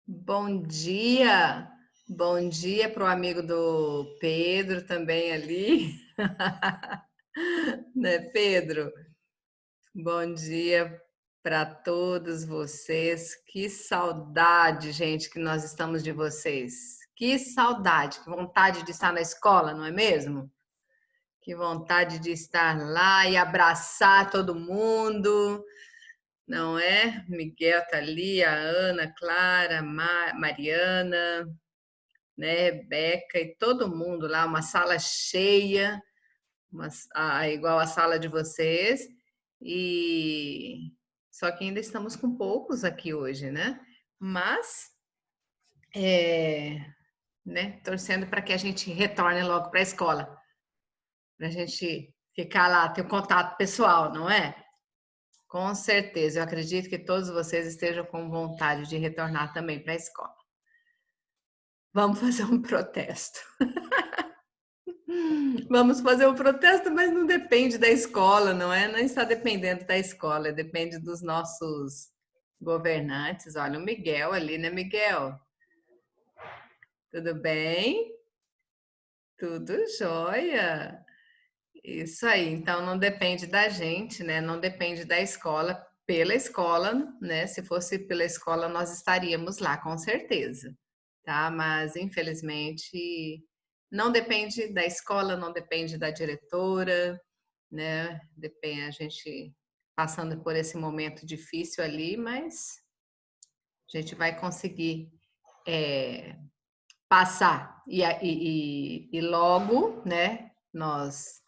Bom dia! Bom dia para o amigo do Pedro também ali. Né, Pedro? Bom dia para todos vocês. Que saudade, gente, que nós estamos de vocês. Que saudade, que vontade de estar na escola, não é mesmo? Que vontade de estar lá e abraçar todo mundo, não é? Miguel tá ali, a Ana, Clara, Mariana, né, Beca e todo mundo lá, uma sala cheia, igual a sala de vocês, e só que ainda estamos com poucos aqui hoje, né? Mas, é, né, torcendo para que a gente retorne logo para a escola, para a gente ficar lá, ter um contato pessoal, não é? Com certeza, eu acredito que todos vocês estejam com vontade de retornar também para a escola. Vamos fazer um protesto. Vamos fazer um protesto, mas não depende da escola, não é? Não está dependendo da escola, depende dos nossos governantes. Olha, o Miguel ali, né, Miguel? Tudo bem? Tudo jóia. Isso aí, então não depende da gente, né? Não depende da escola, pela escola, né? Se fosse pela escola, nós estaríamos lá, com certeza, tá? Mas infelizmente não depende da escola, não depende da diretora, né? Depende a gente passando por esse momento difícil ali, mas a gente vai conseguir passar e logo, né? Nós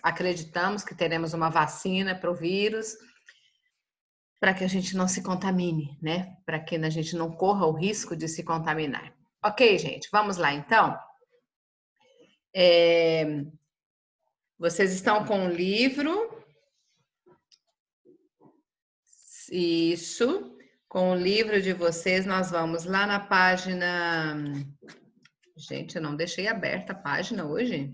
acreditamos que teremos uma vacina para o vírus, para que a gente não se contamine, né? Para que a gente não corra o risco de se contaminar. Ok, gente, vamos lá então. Vocês estão com um livro? Isso. Com o livro de vocês, nós vamos lá na página. Gente, eu não deixei aberta a página hoje.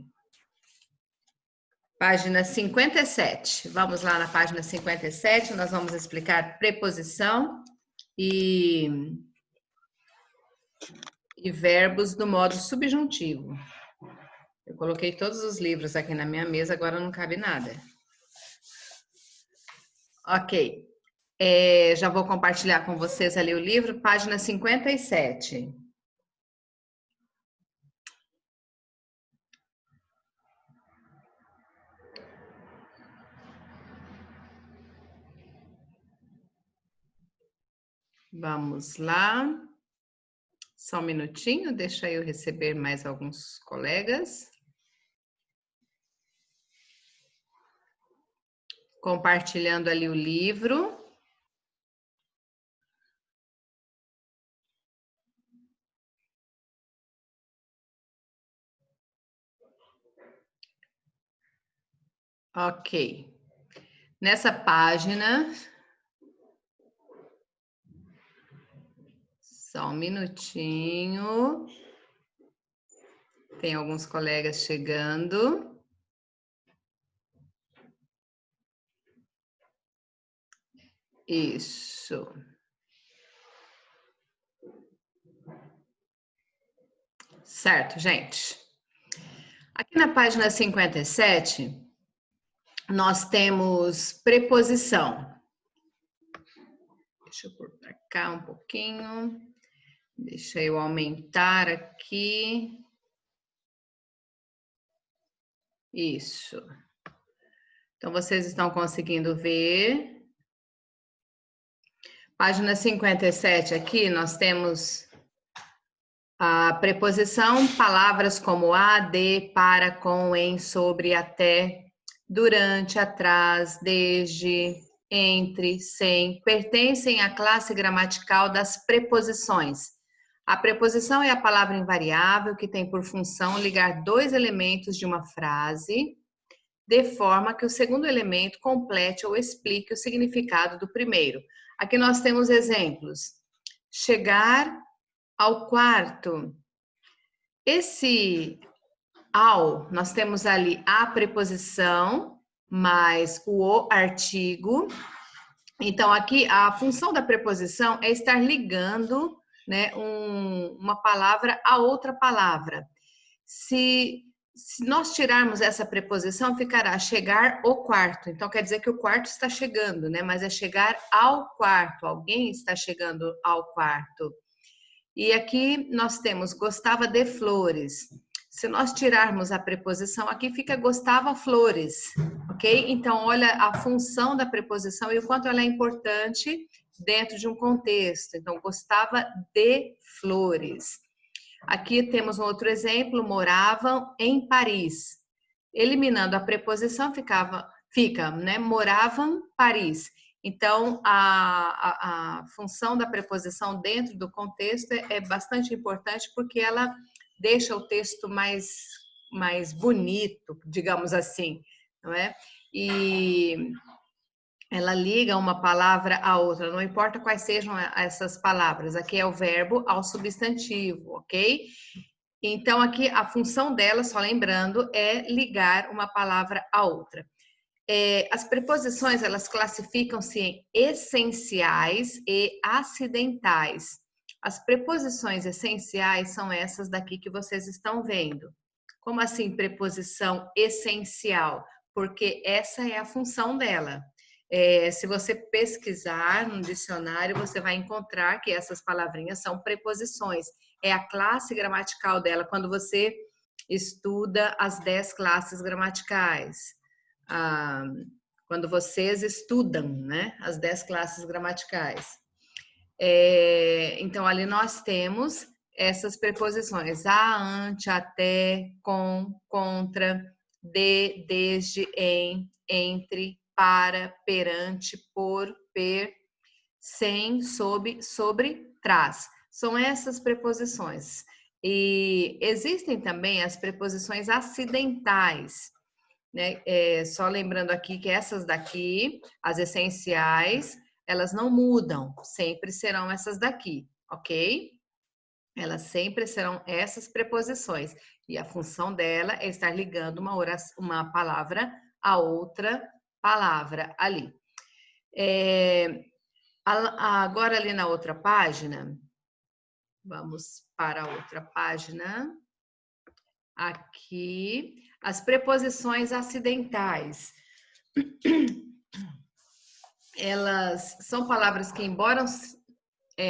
Página 57. Vamos lá na página 57, nós vamos explicar preposição e verbos do modo subjuntivo. Eu coloquei todos os livros aqui na minha mesa, agora não cabe nada. Ok. Já vou compartilhar com vocês ali o livro, página 57. Vamos lá. Só um minutinho, deixa eu receber mais alguns colegas. Compartilhando ali o livro. Ok. Nessa página, só um minutinho. Tem alguns colegas chegando. Isso. Certo, gente. Aqui na página 57, nós temos preposição. Deixa eu pôr para cá um pouquinho. Deixa eu aumentar aqui. Isso. Então, vocês estão conseguindo ver. Página 57 aqui, nós temos a preposição, palavras como a, de, para, com, em, sobre, até, durante, atrás, desde, entre, sem, pertencem à classe gramatical das preposições. A preposição é a palavra invariável que tem por função ligar dois elementos de uma frase, de forma que o segundo elemento complete ou explique o significado do primeiro. Aqui nós temos exemplos. Chegar ao quarto. Esse ao, nós temos ali a preposição mais o artigo. Então, aqui a função da preposição é estar ligando né, uma palavra a outra palavra. Se nós tirarmos essa preposição, ficará chegar o quarto. Então, quer dizer que o quarto está chegando, né? Mas é chegar ao quarto. Alguém está chegando ao quarto. E aqui nós temos gostava de flores. Se nós tirarmos a preposição, aqui fica gostava flores, ok? Então, olha a função da preposição e o quanto ela é importante dentro de um contexto. Então, gostava de flores. Aqui temos um outro exemplo, moravam em Paris. Eliminando a preposição, fica, né? Moravam Paris. Então, a função da preposição dentro do contexto é bastante importante porque ela deixa o texto mais bonito, digamos assim, não é? E ela liga uma palavra à outra, não importa quais sejam essas palavras. Aqui é o verbo ao substantivo, ok? Então, aqui a função dela, só lembrando, é ligar uma palavra à outra. As preposições, elas classificam-se em essenciais e acidentais. As preposições essenciais são essas daqui que vocês estão vendo. Como assim preposição essencial? Porque essa é a função dela. Se você pesquisar no dicionário, você vai encontrar que essas palavrinhas são preposições. É a classe gramatical dela, quando você estuda as 10 classes gramaticais. Quando vocês estudam, né, as 10 classes gramaticais. Então, ali nós temos essas preposições: a, ante, até, com, contra, de, desde, em, entre, para, perante, por, per, sem, sob, sobre, trás. São essas preposições. E existem também as preposições acidentais, né? Só lembrando aqui que essas daqui, as essenciais, elas não mudam, sempre serão essas daqui, ok? Elas sempre serão essas preposições. E a função dela é estar ligando uma palavra a outra palavra ali. Agora, ali na outra página, vamos para a outra página. Aqui, as preposições acidentais. Elas são palavras que, embora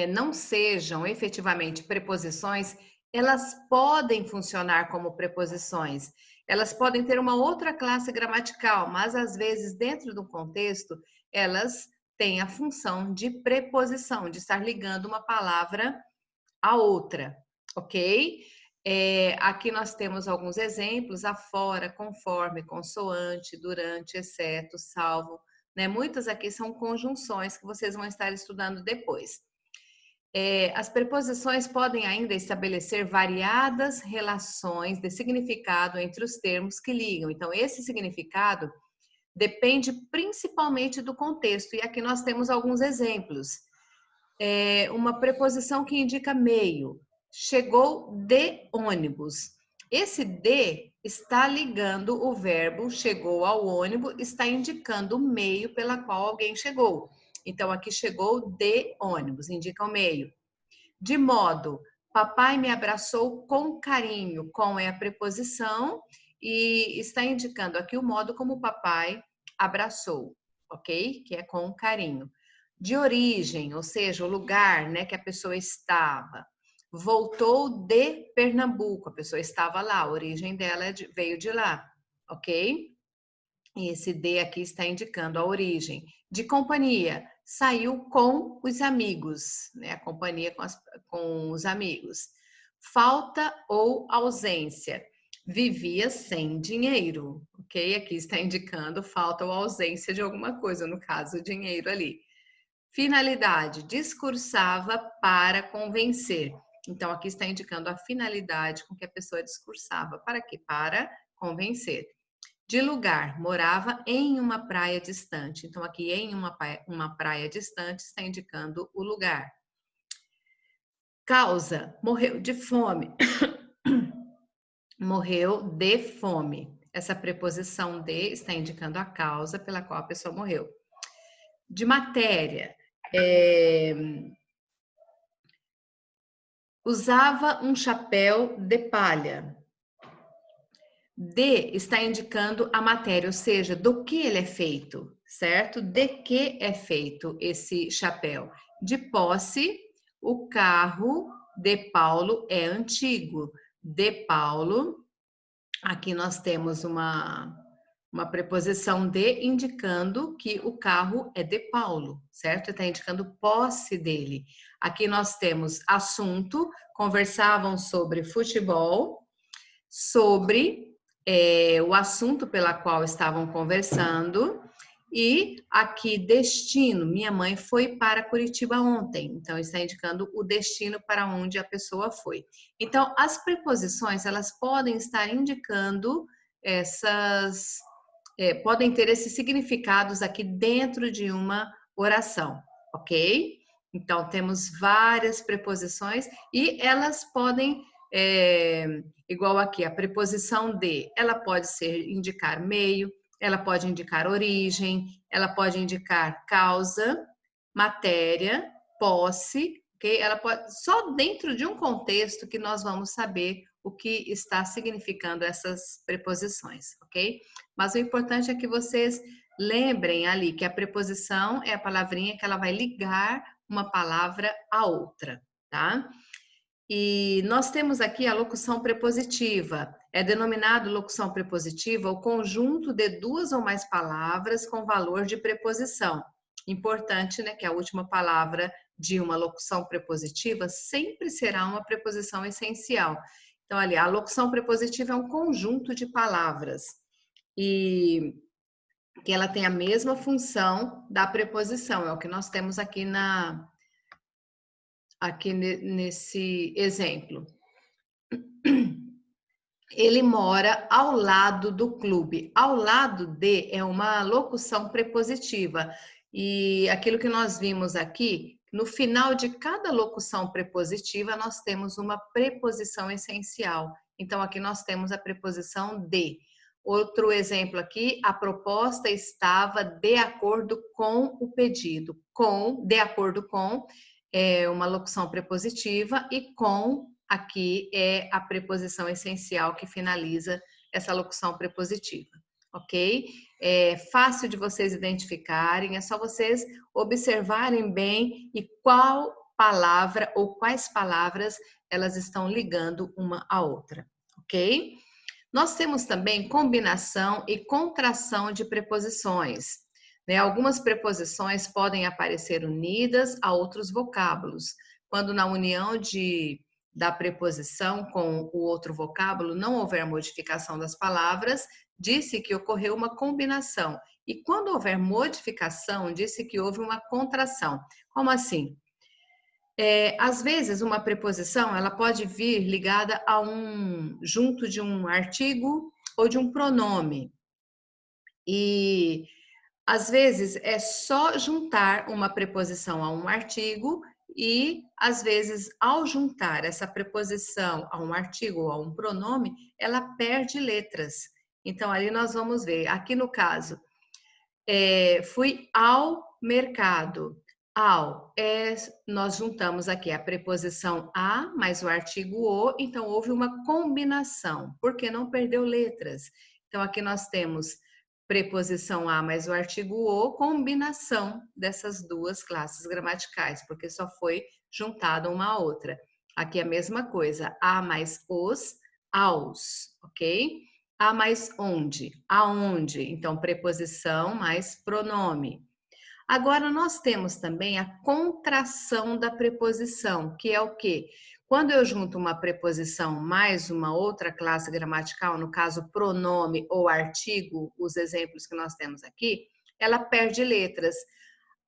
não sejam efetivamente preposições, elas podem funcionar como preposições. Elas podem ter uma outra classe gramatical, mas às vezes, dentro do contexto, elas têm a função de preposição, de estar ligando uma palavra à outra, ok? Aqui nós temos alguns exemplos: afora, conforme, consoante, durante, exceto, salvo, né? Muitas aqui são conjunções que vocês vão estar estudando depois. As preposições podem ainda estabelecer variadas relações de significado entre os termos que ligam. Então, esse significado depende principalmente do contexto. E aqui nós temos alguns exemplos. Uma preposição que indica meio. Chegou de ônibus. Esse de está ligando o verbo chegou ao ônibus, está indicando o meio pela qual alguém chegou. Então, aqui chegou de ônibus, indica o meio. De modo, papai me abraçou com carinho. Com é a preposição e está indicando aqui o modo como o papai abraçou, ok? Que é com carinho. De origem, ou seja, o lugar, né, que a pessoa estava. Voltou de Pernambuco, a pessoa estava lá, a origem dela veio de lá, ok? E esse de aqui está indicando a origem. De companhia, saiu com os amigos, né? A companhia com os amigos. Falta ou ausência, vivia sem dinheiro, ok? Aqui está indicando falta ou ausência de alguma coisa, no caso, dinheiro ali. Finalidade, discursava para convencer. Então, aqui está indicando a finalidade com que a pessoa discursava. Para quê? Para convencer. De lugar, morava em uma praia distante. Então, aqui em uma praia distante está indicando o lugar. Causa, morreu de fome. Morreu de fome. Essa preposição de está indicando a causa pela qual a pessoa morreu. De matéria, Usava um chapéu de palha. De está indicando a matéria, ou seja, do que ele é feito, certo? De que é feito esse chapéu? De posse, o carro de Paulo é antigo. De Paulo, aqui nós temos uma preposição de indicando que o carro é de Paulo, certo? Está indicando posse dele. Aqui nós temos assunto, conversavam sobre futebol, sobre o assunto pela qual estavam conversando. E aqui, destino. Minha mãe foi para Curitiba ontem. Então, está indicando o destino para onde a pessoa foi. Então, as preposições, elas podem estar indicando essas... podem ter esses significados aqui dentro de uma oração, ok? Então, temos várias preposições e elas podem igual aqui, a preposição de, ela pode ser indicar meio, ela pode indicar origem, ela pode indicar causa, matéria, posse, ok? Ela pode, só dentro de um contexto que nós vamos saber o que está significando essas preposições, ok? Mas o importante é que vocês lembrem ali que a preposição é a palavrinha que ela vai ligar uma palavra à outra, tá? E nós temos aqui a locução prepositiva. É denominado locução prepositiva o conjunto de duas ou mais palavras com valor de preposição. Importante, né, que a última palavra de uma locução prepositiva sempre será uma preposição essencial. Então, ali, a locução prepositiva é um conjunto de palavras e que ela tem a mesma função da preposição. É o que nós temos aqui nesse exemplo. Ele mora ao lado do clube. Ao lado de é uma locução prepositiva. E aquilo que nós vimos aqui, no final de cada locução prepositiva, nós temos uma preposição essencial. Então, aqui nós temos a preposição de. Outro exemplo aqui, a proposta estava de acordo com o pedido. Com, de acordo com, é uma locução prepositiva e com aqui é a preposição essencial que finaliza essa locução prepositiva, ok? É fácil de vocês identificarem, é só vocês observarem bem e qual palavra ou quais palavras elas estão ligando uma à outra, ok? Nós temos também combinação e contração de preposições. Né? Algumas preposições podem aparecer unidas a outros vocábulos, quando na união da preposição com o outro vocábulo não houver modificação das palavras, disse que ocorreu uma combinação. E quando houver modificação, disse que houve uma contração. Como assim? Às vezes, uma preposição ela pode vir ligada junto de um artigo ou de um pronome. E às vezes é só juntar uma preposição a um artigo e às vezes ao juntar essa preposição a um artigo ou a um pronome, ela perde letras. Então ali nós vamos ver, aqui no caso, fui ao mercado. Ao, nós juntamos aqui a preposição a mais o artigo o, então houve uma combinação, porque não perdeu letras. Então aqui nós temos preposição a mais o artigo o, combinação dessas duas classes gramaticais, porque só foi juntada uma à outra. Aqui a mesma coisa, a mais os, aos, ok? A mais onde, aonde, então preposição mais pronome. Agora, nós temos também a contração da preposição, que é o quê? Quando eu junto uma preposição mais uma outra classe gramatical, no caso pronome ou artigo, os exemplos que nós temos aqui, ela perde letras.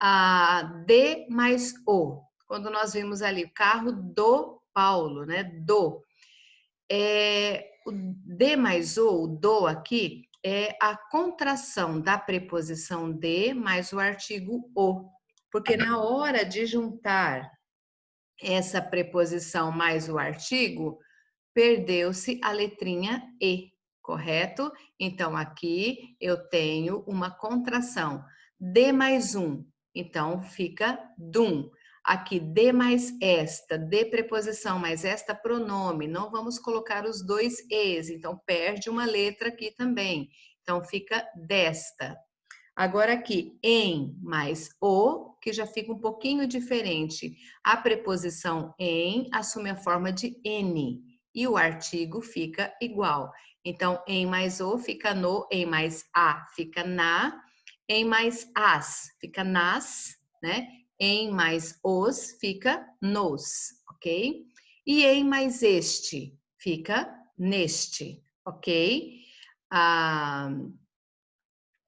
A de mais o. Quando nós vimos ali o carro do Paulo, né? Do. O de mais o do aqui, é a contração da preposição de mais o artigo o. Porque na hora de juntar essa preposição mais o artigo, perdeu-se a letrinha e, correto? Então, aqui eu tenho uma contração. De mais um, então fica dum. Aqui, de mais esta, de preposição mais esta pronome. Não vamos colocar os dois es, então perde uma letra aqui também. Então fica desta. Agora aqui, em mais o, que já fica um pouquinho diferente. A preposição em assume a forma de N e o artigo fica igual. Então, em mais o fica no, em mais a fica na, em mais as fica nas, né? Em mais os fica nos, ok? E em mais este fica neste, ok? Ah,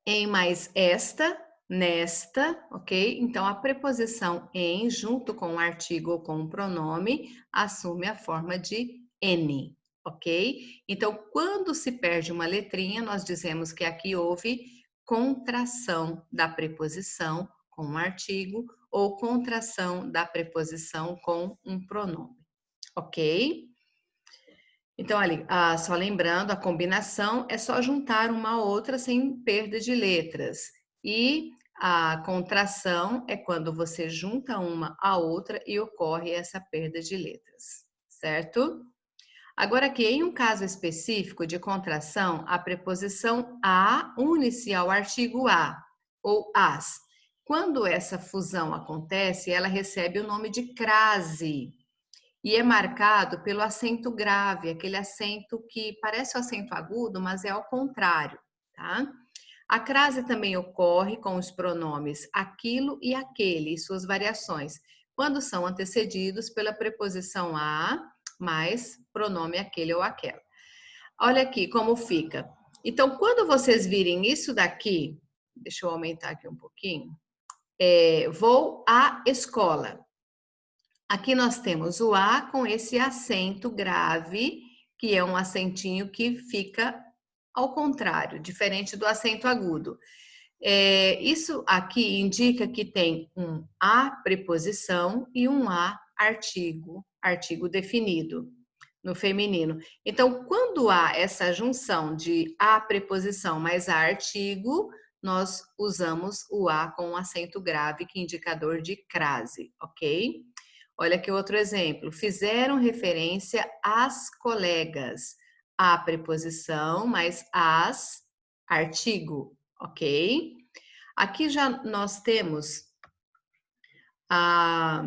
em mais esta, nesta, ok? Então, a preposição em, junto com o artigo ou com o pronome, assume a forma de N, ok? Então, quando se perde uma letrinha, nós dizemos que aqui houve contração da preposição com um artigo ou contração da preposição com um pronome, ok? Então, ali, só lembrando, a combinação é só juntar uma a outra sem perda de letras. E a contração é quando você junta uma a outra e ocorre essa perda de letras, certo? Agora aqui, em um caso específico de contração, a preposição a une-se ao artigo a, ou as. Quando essa fusão acontece, ela recebe o nome de crase. E é marcado pelo acento grave, aquele acento que parece o acento agudo, mas é ao contrário, tá? A crase também ocorre com os pronomes aquilo e aquele e suas variações, quando são antecedidos pela preposição a mais pronome aquele ou aquela. Olha aqui como fica. Então, quando vocês virem isso daqui, deixa eu aumentar aqui um pouquinho, vou à escola. Aqui nós temos o A com esse acento grave, que é um acentinho que fica ao contrário, diferente do acento agudo. Isso aqui indica que tem um A preposição e um A artigo definido no feminino. Então, quando há essa junção de A preposição mais A artigo, nós usamos o A com um acento grave, que é indicador de crase, ok? Olha aqui outro exemplo. Fizeram referência às colegas. A preposição mais as, artigo, ok? Aqui já nós temos a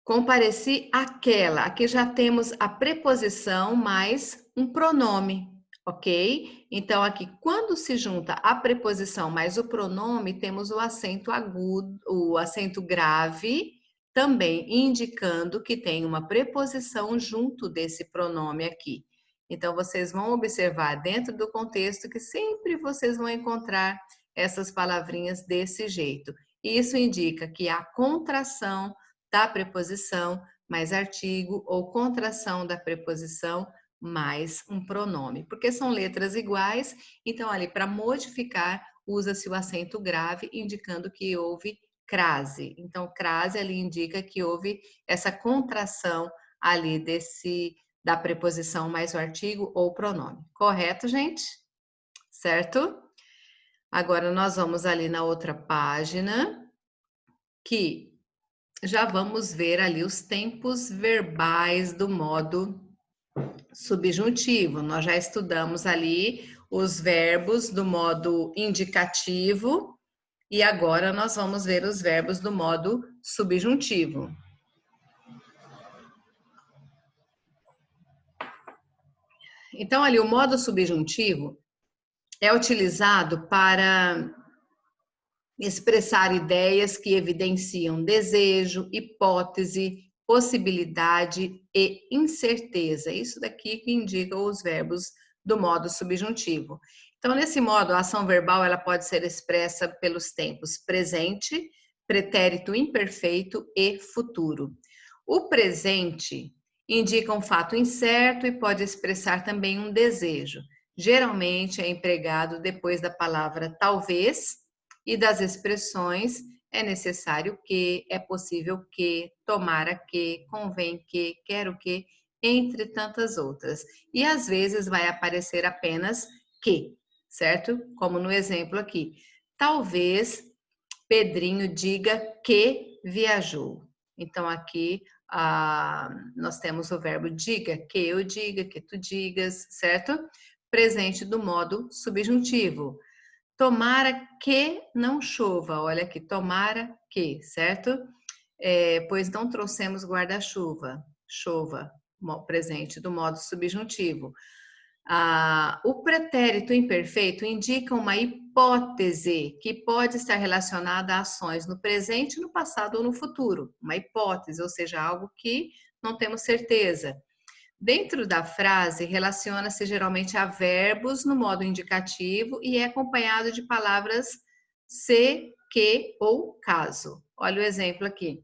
compareci aquela. Aqui já temos a preposição mais um pronome, ok? Então, aqui, quando se junta a preposição mais o pronome, temos o acento agudo, o acento grave, também indicando que tem uma preposição junto desse pronome aqui. Então, vocês vão observar dentro do contexto que sempre vocês vão encontrar essas palavrinhas desse jeito. Isso indica que a contração da preposição mais artigo ou contração da preposição mais um pronome, porque são letras iguais, então ali para modificar usa-se o acento grave, indicando que houve crase. Então, crase ali indica que houve essa contração ali da preposição mais o artigo ou pronome. Correto, gente? Certo? Agora nós vamos ali na outra página, que já vamos ver ali os tempos verbais do modo subjuntivo. Nós já estudamos ali os verbos do modo indicativo e agora nós vamos ver os verbos do modo subjuntivo. Então, ali o modo subjuntivo é utilizado para expressar ideias que evidenciam desejo, hipótese, possibilidade e incerteza. Isso daqui que indica os verbos do modo subjuntivo. Então, nesse modo, a ação verbal ela pode ser expressa pelos tempos presente, pretérito imperfeito e futuro. O presente indica um fato incerto e pode expressar também um desejo. Geralmente é empregado depois da palavra talvez e das expressões é necessário que, é possível que, tomara que, convém que, quero que, entre tantas outras. E às vezes vai aparecer apenas que, certo? Como no exemplo aqui. Talvez Pedrinho diga que viajou. Então, aqui nós temos o verbo diga, que eu diga, que tu digas, certo? Presente do modo subjuntivo. Tomara que não chova. Olha aqui, tomara que, certo? Pois não trouxemos guarda-chuva. Chova, presente do modo subjuntivo. O pretérito imperfeito indica uma hipótese que pode estar relacionada a ações no presente, no passado ou no futuro. Uma hipótese, ou seja, algo que não temos certeza. Dentro da frase, relaciona-se geralmente a verbos no modo indicativo e é acompanhado de palavras se, que ou caso. Olha o exemplo aqui.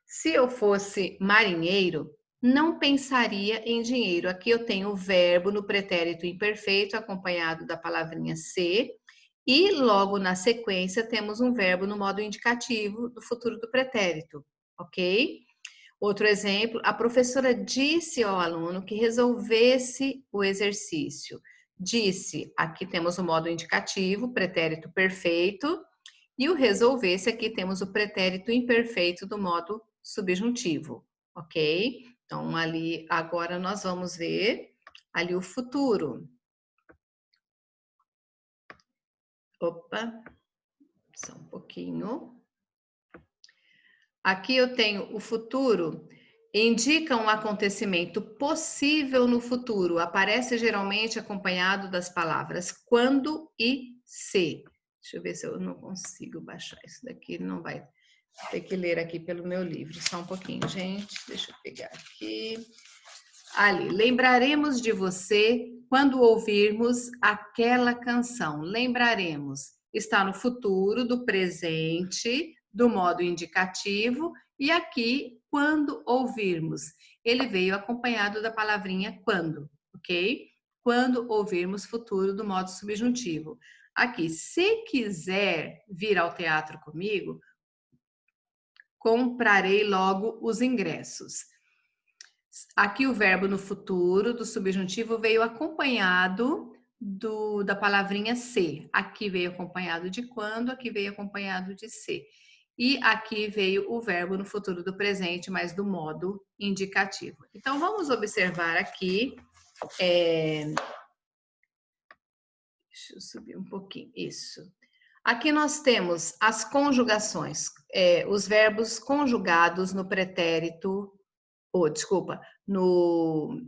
Se eu fosse marinheiro, não pensaria em dinheiro. Aqui eu tenho o verbo no pretérito imperfeito, acompanhado da palavrinha se, e logo na sequência temos um verbo no modo indicativo do futuro do pretérito, ok? Outro exemplo, a professora disse ao aluno que resolvesse o exercício. Disse, aqui temos o modo indicativo, pretérito perfeito, e o resolvesse, aqui temos o pretérito imperfeito do modo subjuntivo, ok? Então, ali, agora nós vamos ver ali o futuro. Opa, só um pouquinho. Aqui eu tenho o futuro, indica um acontecimento possível no futuro. Aparece geralmente acompanhado das palavras quando e se. Deixa eu ver se eu não consigo baixar isso daqui, não vai ter que ler aqui pelo meu livro. Só um pouquinho, gente. Deixa eu pegar aqui. Ali, lembraremos de você quando ouvirmos aquela canção. Lembraremos. Está no futuro, do presente, do modo indicativo. E aqui, quando ouvirmos. Ele veio acompanhado da palavrinha quando, ok? Quando ouvirmos futuro do modo subjuntivo. Aqui, se quiser vir ao teatro comigo, comprarei logo os ingressos. Aqui o verbo no futuro do subjuntivo veio acompanhado da palavrinha ser. Aqui veio acompanhado de quando, aqui veio acompanhado de ser. E aqui veio o verbo no futuro do presente, mas do modo indicativo. Então, vamos observar aqui. Deixa eu subir um pouquinho. Isso. Aqui nós temos as conjugações, os verbos conjugados no pretérito, no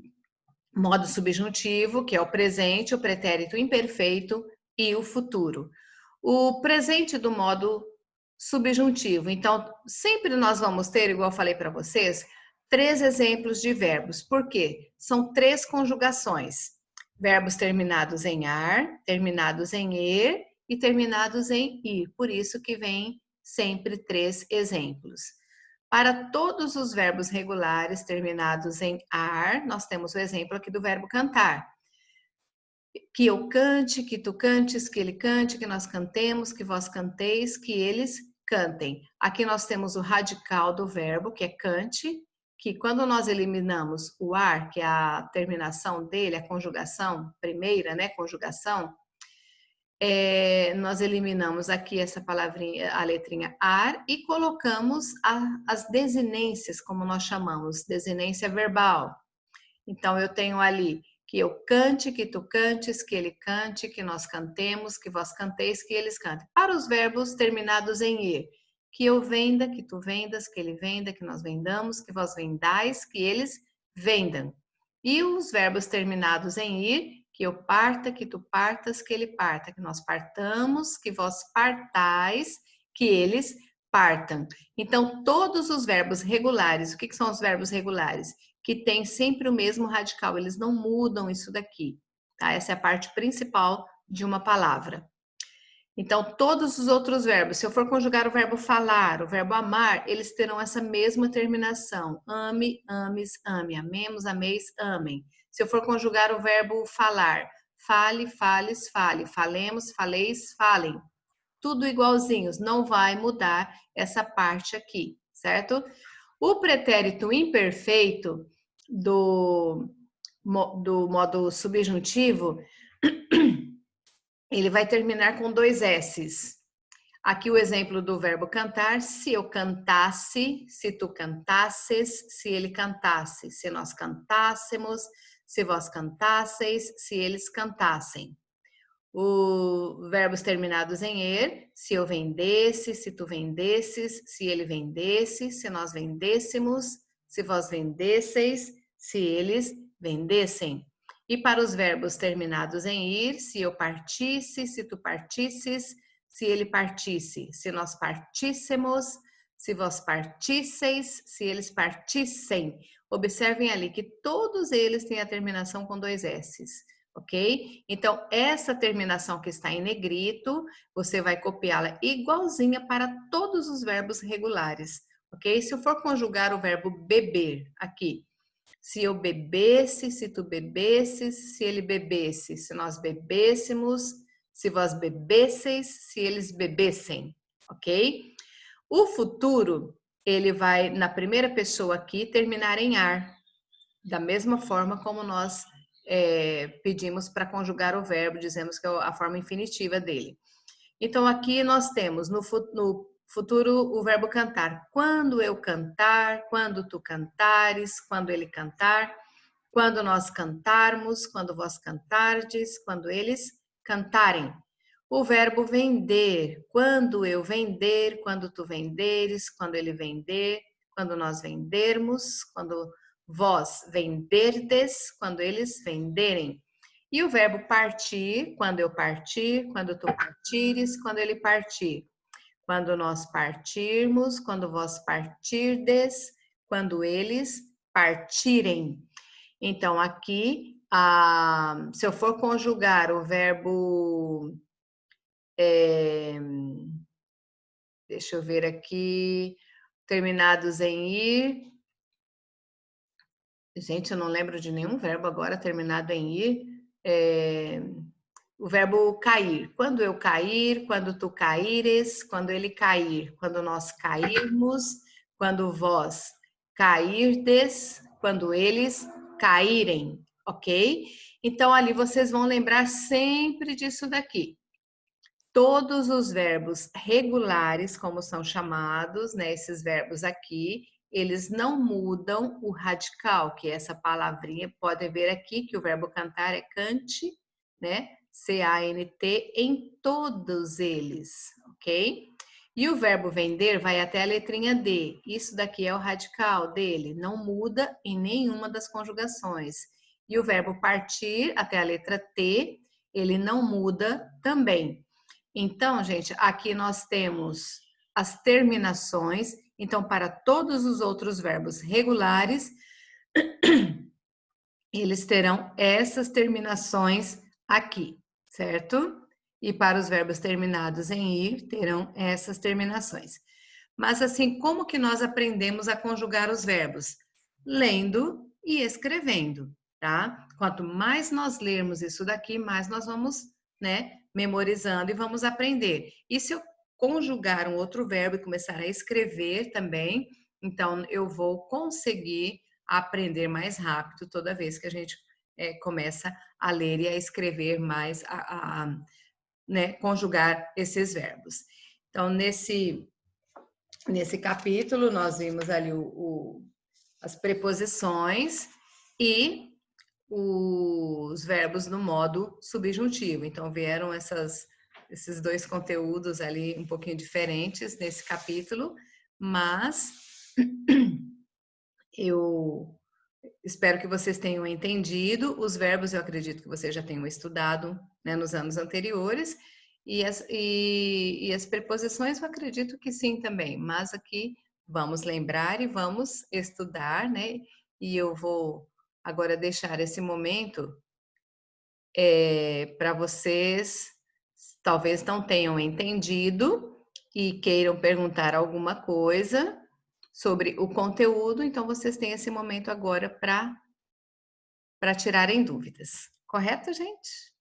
modo subjuntivo, que é o presente, o pretérito imperfeito e o futuro. O presente do modo subjuntivo. Então, sempre nós vamos ter, igual eu falei para vocês, 3 exemplos de verbos. Por quê? São 3 conjugações. Verbos terminados em ar, terminados em er e terminados em ir. Por isso que vem sempre 3 exemplos. Para todos os verbos regulares terminados em ar, nós temos o exemplo aqui do verbo cantar. Que eu cante, que tu cantes, que ele cante, que nós cantemos, que vós canteis, que eles cantem. Aqui nós temos o radical do verbo, que é cante, que quando nós eliminamos o ar, que é a terminação dele, a conjugação primeira, né, conjugação, nós eliminamos aqui essa palavrinha, a letrinha ar, e colocamos as desinências, como nós chamamos, desinência verbal. Então, eu tenho ali que eu cante, que tu cantes, que ele cante, que nós cantemos, que vós canteis, que eles cantem. Para os verbos terminados em e, que eu venda, que tu vendas, que ele venda, que nós vendamos, que vós vendais, que eles vendam. E os verbos terminados em ir, que eu parta, que tu partas, que ele parta, que nós partamos, que vós partais, que eles partam. Então, todos os verbos regulares, o que são os verbos regulares? Que tem sempre o mesmo radical, eles não mudam isso daqui, tá? Essa é a parte principal de uma palavra. Então, todos os outros verbos, se eu for conjugar o verbo falar, o verbo amar, eles terão essa mesma terminação. Ame, ames, ame. Amemos, ameis, amem. Se eu for conjugar o verbo falar, fale, fales, fale. Falemos, faleis, falem. Tudo igualzinhos, não vai mudar essa parte aqui, certo? O pretérito imperfeito do modo subjuntivo, ele vai terminar com 2 S's. Aqui o exemplo do verbo cantar, se eu cantasse, se tu cantasses, se ele cantasse, se nós cantássemos, se vós cantasseis, se eles cantassem. Os verbos terminados em er, se eu vendesse, se tu vendesses, se ele vendesse, se nós vendêssemos, se vós vendesseis, se eles vendessem. E para os verbos terminados em ir, se eu partisse, se tu partisses, se ele partisse, se nós partíssemos, se vós partisseis, se eles partissem. Observem ali que todos eles têm a terminação com 2 S's, ok? Então, essa terminação que está em negrito, você vai copiá-la igualzinha para todos os verbos regulares, ok? Se eu for conjugar o verbo beber aqui, se eu bebesse, se tu bebesses, se ele bebesse, se nós bebêssemos, se vós bebesseis, se eles bebessem, ok? O futuro, ele vai, na primeira pessoa aqui, terminar em ar, da mesma forma como nós pedimos para conjugar o verbo, dizemos que é a forma infinitiva dele. Então, aqui nós temos no futuro o verbo cantar. Quando eu cantar, quando tu cantares, quando ele cantar, quando nós cantarmos, quando vós cantardes, quando eles cantarem. O verbo vender, quando eu vender, quando tu venderes, quando ele vender, quando nós vendermos, quando vós venderdes, quando eles venderem. E o verbo partir, quando eu partir, quando tu partires, quando ele partir. Quando nós partirmos, quando vós partirdes, quando eles partirem. Então, aqui, se eu for conjugar o verbo... deixa eu ver aqui... terminados em ir... Gente, eu não lembro de nenhum verbo agora terminado em ir. O verbo cair. Quando eu cair, quando tu caíres, quando ele cair, quando nós cairmos, quando vós cairdes, quando eles caírem, ok? Então, ali vocês vão lembrar sempre disso daqui. Todos os verbos regulares, como são chamados, né? Esses verbos aqui, eles não mudam o radical, que é essa palavrinha. Podem ver aqui que o verbo cantar é cante, né? C-A-N-T em todos eles, ok? E o verbo vender vai até a letrinha D. Isso daqui é o radical dele, não muda em nenhuma das conjugações. E o verbo partir até a letra T, ele não muda também. Então, gente, aqui nós temos as terminações. Então, para todos os outros verbos regulares, eles terão essas terminações aqui, certo? E para os verbos terminados em ir, terão essas terminações. Mas assim, como que nós aprendemos a conjugar os verbos? Lendo e escrevendo, tá? Quanto mais nós lermos isso daqui, mais nós vamos, né, memorizando e vamos aprender. E se eu conjugar um outro verbo e começar a escrever também, então eu vou conseguir aprender mais rápido toda vez que a gente começa a ler e a escrever mais, né, conjugar esses verbos. Então, nesse capítulo, nós vimos ali as preposições e os verbos no modo subjuntivo. Então, vieram esses dois conteúdos ali um pouquinho diferentes nesse capítulo, mas eu espero que vocês tenham entendido. Os verbos eu acredito que vocês já tenham estudado, né, nos anos anteriores. E as preposições eu acredito que sim também. Mas aqui vamos lembrar e vamos estudar, né? E eu vou agora deixar esse momento para vocês, talvez não tenham entendido e queiram perguntar alguma coisa sobre o conteúdo, então vocês têm esse momento agora para tirarem dúvidas. Correto, gente?